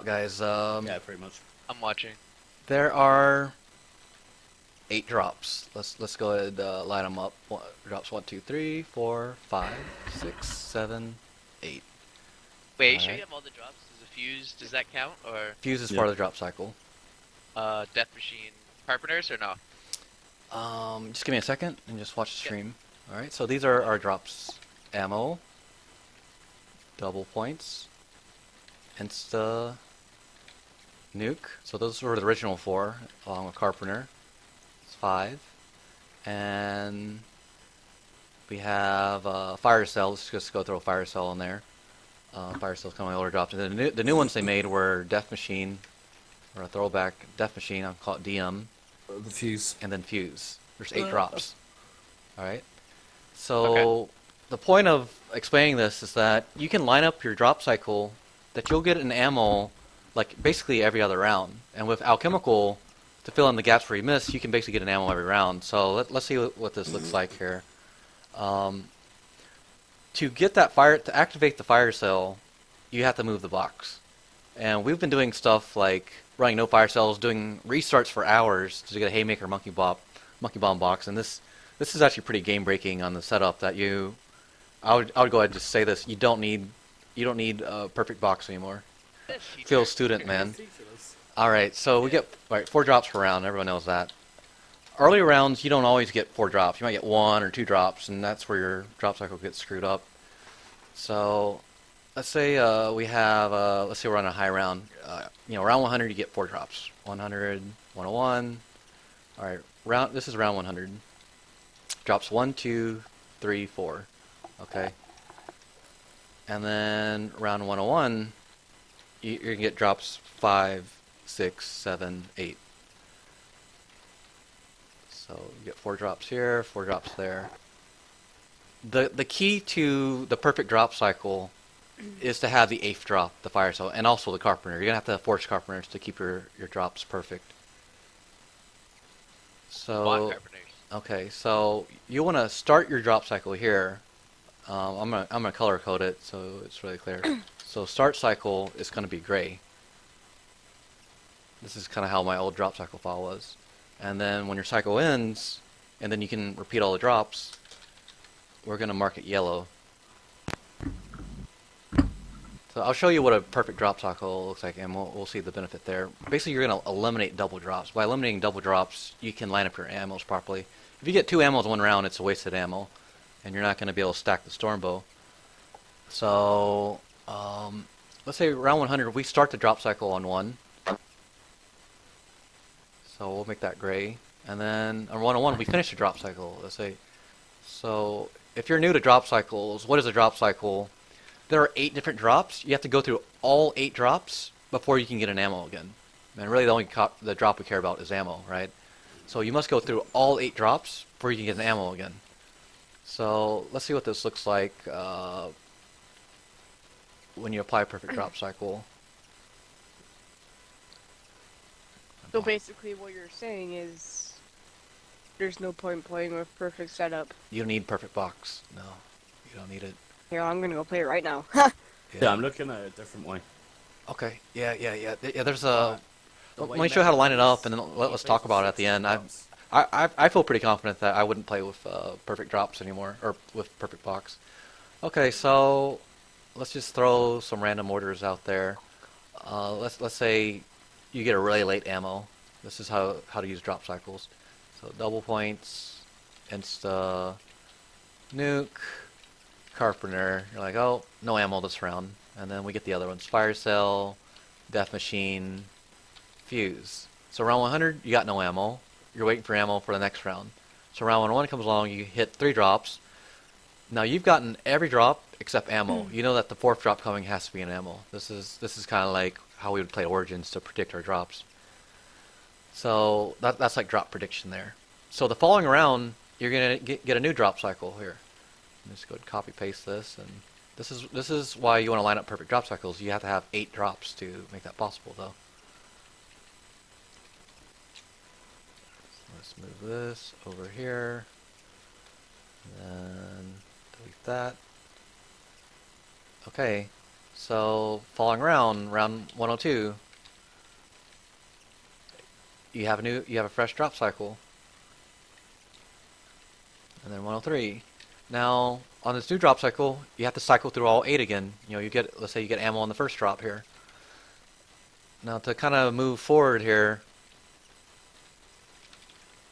Guys, Yeah, pretty much. I'm watching. there are 8 drops. Let's go ahead and line them up. Drops 1, 2, 3, 4, 5, 6, 7, 8. Wait, are All you sure you right. have all the drops? Does a fuse, does that count? Or Fuse is Yeah. part of the drop cycle. death machine carpenters or no? Just give me a second and just watch the Yep. stream. All right. So these are our drops: ammo, double points, insta, nuke. So those were the original 4, along with carpenter. It's 5, and we have fire cell. Let's just go throw a fire cell in there. Fire cell's kind of my older drops. And then the new ones they made were death machine, or a throwback death machine. I'll call it DM, The fuse. and then fuse. There's 8 Uh, drops. All right. Okay. So the point of explaining this is that you can line up your drop cycle that you'll get an ammo like basically every other round. And with alchemical, to fill in the gaps where you miss, you can basically get an ammo every round. So let's see what this looks like here. Um, to get that fire, to activate the fire cell, you have to move the box. And we've been doing stuff like running no fire cells, doing restarts for hours to get a haymaker monkey bomb box, and this is actually pretty game breaking on the setup. That I would go ahead and just say this: you don't need a perfect box anymore. Feel student, man. Ridiculous. All right, so we Yeah. get 4 drops per round. Everyone knows that. Early rounds, you don't always get 4 drops. You might get 1 or 2 drops, and that's where your drop cycle gets screwed up. So let's say we have let's say we're on a high round. Round 100 you get 4 drops. 100, 101. All right, this is round 100. Drops 1, 2, 3, 4. Okay, and then round 101 you're gonna get drops 5, 6, 7, 8. So you get 4 drops here, 4 drops there. The key to the perfect drop cycle is to have the 8th drop, the fire cell, and also the carpenter. You're gonna have to have forge carpenters to keep your drops perfect. Bot So carpenters. okay, so you want to start your drop cycle here. I'm gonna color code it so it's really clear. So start cycle is gonna be gray. This is kind of how my old drop cycle file was. And then when your cycle ends, and then you can repeat all the drops, we're gonna mark it yellow. So I'll show you what a perfect drop cycle looks like, and we'll see the benefit there. Basically, you're going to eliminate double drops. By eliminating double drops, you can line up your ammos properly. If you get 2 ammos in one round, it's a wasted ammo, and you're not going to be able to stack the storm bow. So let's say round 100, we start the drop cycle on 1. So we'll make that gray. And then on 101, we finish the drop cycle. Let's say. So if you're new to drop cycles, what is a drop cycle? There are 8 different drops. You have to go through all 8 drops before you can get an ammo again. And really the only the drop we care about is ammo, right? So you must go through all 8 drops before you can get an ammo again. So let's see what this looks like when you apply a perfect drop cycle. So basically what you're saying is there's no point playing with perfect setup. You don't need perfect box. No, you don't need it. Here, I'm gonna go play it right now. Yeah, I'm looking at it a different way. Okay. Yeah. There's a. The Let way me show you how to line it Metal up, and then let's talk about it at the end. drops. I feel pretty confident that I wouldn't play with perfect drops anymore, or with perfect box. Okay, so let's just throw some random orders out there. Let's say you get a really late ammo. This is how to use drop cycles. So double points, insta, nuke, carpenter. You're like, oh, no ammo this round, and then we get the other ones: fire cell, death machine, fuse. So round 100, you got no ammo. You're waiting for ammo for the next round. So round 101 comes along, you hit 3 drops. Now you've gotten every drop except ammo. You know that the 4th drop coming has to be an ammo. This is kind of like how we would play Origins to predict our drops. So that's like drop prediction there. So the following round, you're gonna get a new drop cycle here. Just go ahead and copy paste this, and this is why you want to line up perfect drop cycles. You have to have 8 drops to make that possible, though. Let's move this over here, and then delete that. Okay, So following round 102, you have a fresh drop cycle, and then 103. Now on this new drop cycle, you have to cycle through all 8 again. You know, let's say you get ammo on the first drop here. Now to kind of move forward here,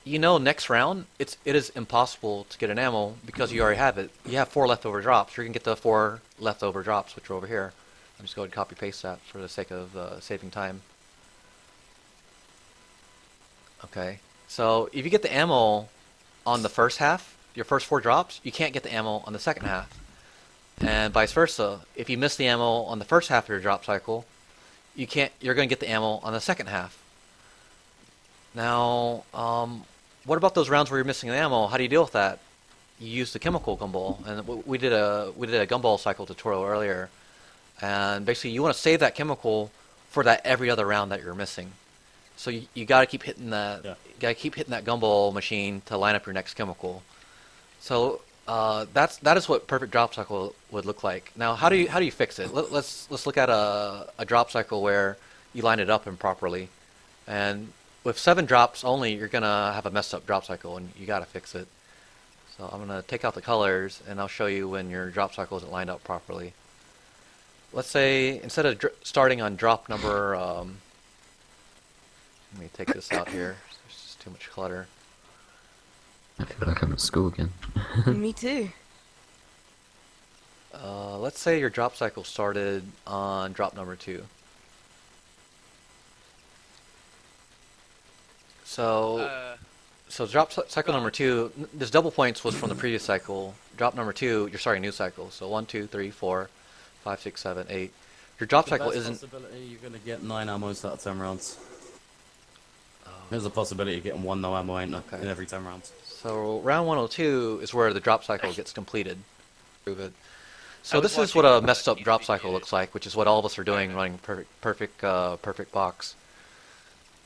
you know, next round it is impossible to get an ammo because you already have it. You have 4 leftover drops. You're gonna get the 4 leftover drops, which are over here. I'm just going to copy paste that for the sake of saving time. Okay, so if you get the ammo on the first half, your first 4 drops, you can't get the ammo on the second half, and vice versa. If you miss the ammo on the first half of your drop cycle, you're going to get the ammo on the second half. Now, what about those rounds where you're missing the ammo? How do you deal with that? You use the chemical gumball, and we did a gumball cycle tutorial earlier, and basically you want to save that chemical for that every other round that you're missing. So you got to keep hitting that. Yeah. You got to keep hitting that gumball machine to line up your next chemical. So that is what perfect drop cycle would look like. Now, how do you fix it? Let's look at a drop cycle where you line it up improperly, and with 7 drops only, you're gonna have a messed up drop cycle, and you got to fix it. So I'm gonna take out the colors, and I'll show you when your drop cycle isn't lined up properly. Let's say instead of starting on drop number, let me take this out here. There's just too much clutter. I feel like I'm at school again. Me too. Let's say your drop cycle started on drop number 2. So drop cycle number 2, this double points was from the previous cycle. Drop number 2, you're starting a new cycle. So 1, 2, 3, 4, 5, 6, 7, 8. Your drop cycle isn't. Possibility you're gonna get 9 ammos out of 10 rounds. There's a possibility of getting 1 no ammo, ain't there, Okay. in every 10 rounds. So round 102 is where the drop cycle gets completed. Prove it. So I was this is what watching a messed up YouTube drop cycle videos. looks like, which is what all of us are doing, running perfect box.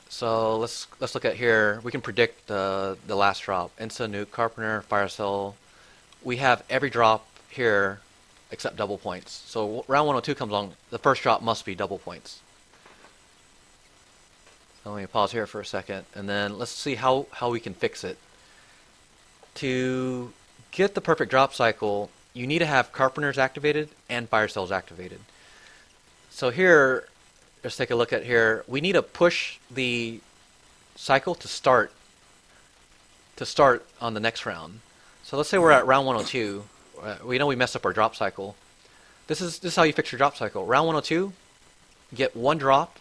So let's look at here. We can predict the last drop. Insta, nuke, carpenter, fire cell. We have every drop here except double points. So round 102 comes along. The first drop must be double points. So let me pause here for a second, and then let's see how we can fix it. To get the perfect drop cycle, you need to have carpenters activated and fire cells activated. So here, let's take a look at here. We need to push the cycle to start on the next round. So let's say we're at round 102. We know we messed up our drop cycle. This is how you fix your drop cycle. Round 102, you get 1 drop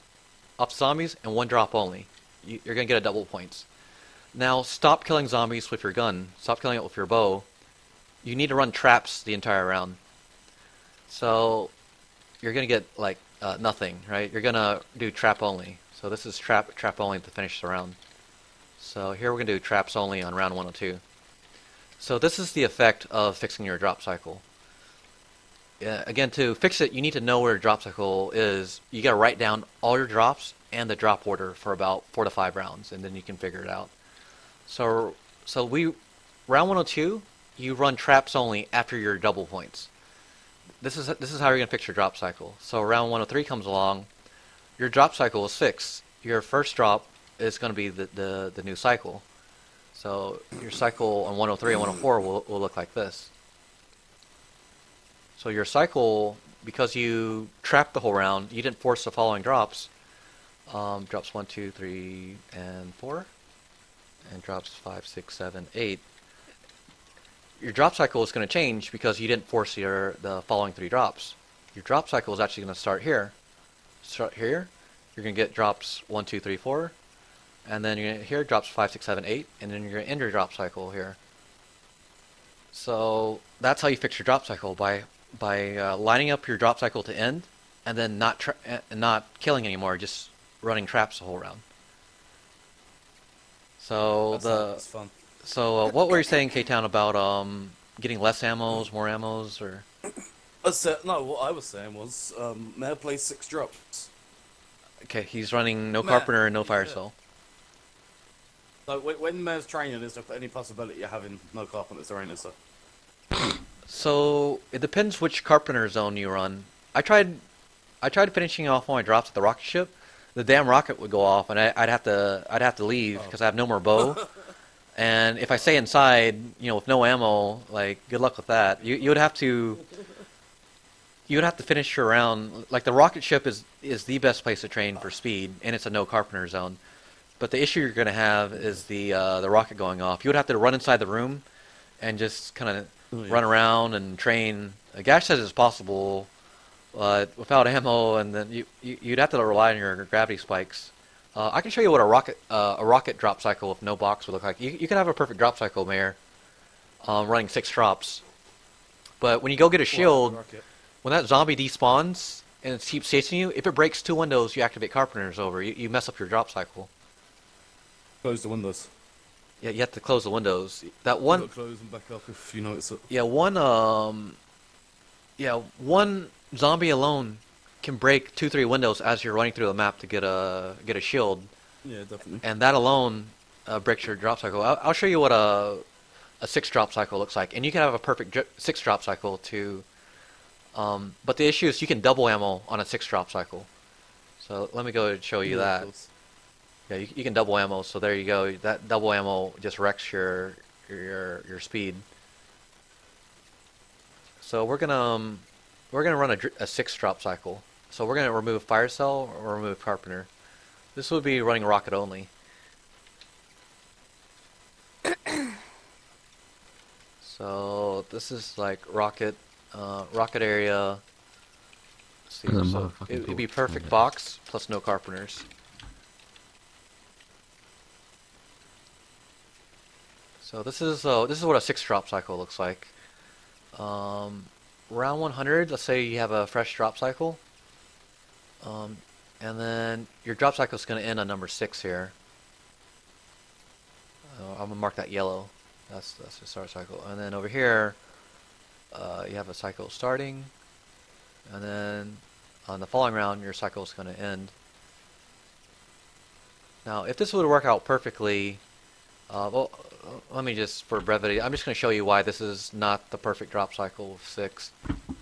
off zombies and 1 drop only. You're gonna get a double points. Now stop killing zombies with your gun. Stop killing it with your bow. You need to run traps the entire round. So you're gonna get like nothing, right? You're gonna do trap only. So this is trap only to finish the round. So here we're gonna do traps only on round 102. So this is the effect of fixing your drop cycle. Again, to fix it, you need to know where your drop cycle is. You gotta write down all your drops and the drop order for about 4 to 5 rounds, and then you can figure it out. So round 102, you run traps only after your double points. This is how you're gonna fix your drop cycle. So round 103 comes along, your drop cycle is fixed. Your first drop is gonna be the new cycle. So your cycle on 103 and 104 will look like this. So your cycle, because you trapped the whole round, you didn't force the following drops. Drops 1, 2, 3, and 4, and drops 5, 6, 7, 8. Your drop cycle is going to change because you didn't force the following 3 drops. Your drop cycle is actually going to start here. Start here. You're going to get drops 1, 2, 3, 4, and then you're going to here drops 5, 6, 7, 8, and then you're going to end your drop cycle here. So that's how you fix your drop cycle, by lining up your drop cycle to end, and then not killing anymore, just running traps the whole round. So That's fun. So what were you saying, K-Town, about getting less ammos, more ammos, or? No, what I was saying was, Mayor plays 6 drops. Okay, he's running no Man, carpenter and no fire yeah. cell. So when Mayor's training, is there any possibility of having no carpenters or anything? So it depends which carpenter zone you run. I tried I tried finishing off all my drops at the rocket ship. The damn rocket would go off, and I'd have to leave because I have no more bow. And if I stay inside, with no ammo, like good luck with that. You would have to finish your round. Like the rocket ship is the best place to train for speed, and it's a no carpenter zone. But the issue you're gonna have is the rocket going off. You would have to run inside the room, and just kind of run around and train. Gash says it's possible, but without ammo, and then you'd have to rely on your gravity spikes. I can show you what a rocket drop cycle with no box would look like. You can have a perfect drop cycle, Mayor, running 6 drops. But when you go get a shield, when that zombie despawns and it keeps chasing you, if it breaks 2 windows, you activate Carpenter's over. You mess up your drop cycle. Close the windows. Yeah, you have to close the windows. That one. Close them back up if you notice it. Yeah, one zombie alone can break 2-3 windows as you're running through the map to get a shield. Yeah, definitely. And that alone breaks your drop cycle. I'll show you what a 6 drop cycle looks like, and you can have a perfect 6 drop cycle too. But the issue is you can double ammo on a 6 drop cycle. So let me go and show you that. Yeah, you can double ammo. So there you go. That double ammo just wrecks your speed. So we're gonna run a 6 drop cycle. So we're gonna remove fire cell or remove carpenter. This would be running rocket only. So this is like rocket area. Let's see, so it'd be perfect box plus no carpenters. So this is what a 6 drop cycle looks like. Round 100, let's say you have a fresh drop cycle. And then your drop cycle is going to end on number 6 here. I'm going to mark that yellow. That's the start cycle. And then over here, you have a cycle starting. And then on the following round, your cycle is going to end. Now, if this would work out perfectly, well, let me just, for brevity, I'm just going to show you why this is not the perfect drop cycle with 6.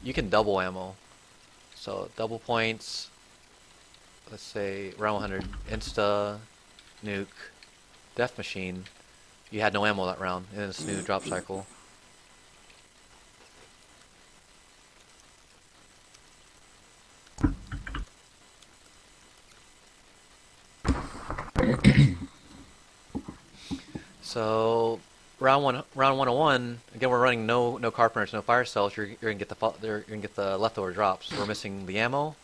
You can double ammo. So double points, let's say round 100, insta, nuke, death machine. You had no ammo that round in this new drop cycle. So round 101, again we're running no carpenters, no fire cells. You're gonna get the leftover drops. We're missing the ammo,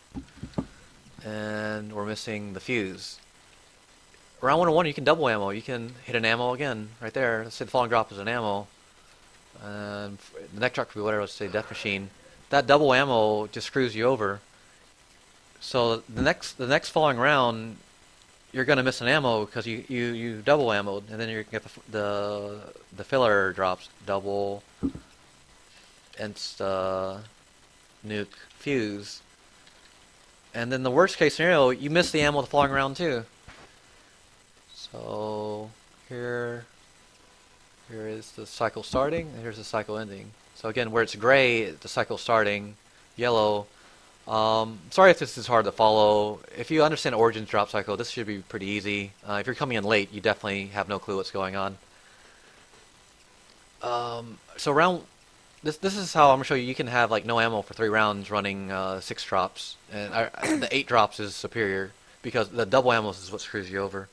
and we're missing the fuse. Round 101, you can double ammo. You can hit an ammo again right there. Let's say the falling drop is an ammo, and the next drop could be whatever. Let's say death machine. That double ammo just screws you over. So the next falling round, you're gonna miss an ammo because you double ammoed, and then you're gonna get the filler drops, double, insta, nuke, fuse, and then the worst case scenario, you miss the ammo the following round too. So here is the cycle starting, and here's the cycle ending. So again, where it's gray, the cycle starting, yellow. Sorry if this is hard to follow. If you understand Origin's drop cycle, this should be pretty easy. If you're coming in late, you definitely have no clue what's going on. So this is how I'm gonna show you. You can have like no ammo for 3 rounds running 6 drops, and the 8 drops is superior because the double ammo is what screws you over.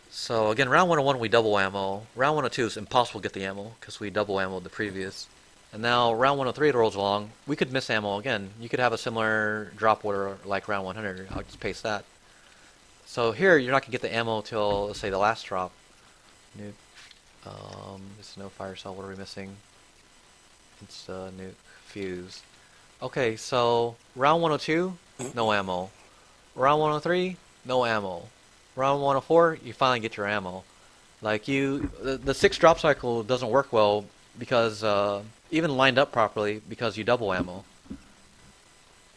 So again, round 101 we double ammo. Round 102 is impossible to get the ammo because we double ammoed the previous. And now round 103 it rolls along. We could miss ammo again. You could have a similar drop order like round 100. I'll just paste that. So here you're not gonna get the ammo till, let's say, the last drop. Nuke. There's no fire cell. What are we missing? It's nuke, fuse. Okay, so round 102, no ammo. Round 103, no ammo. Round 104, you finally get your ammo. Like the 6 drop cycle doesn't work well because even lined up properly because you double ammo.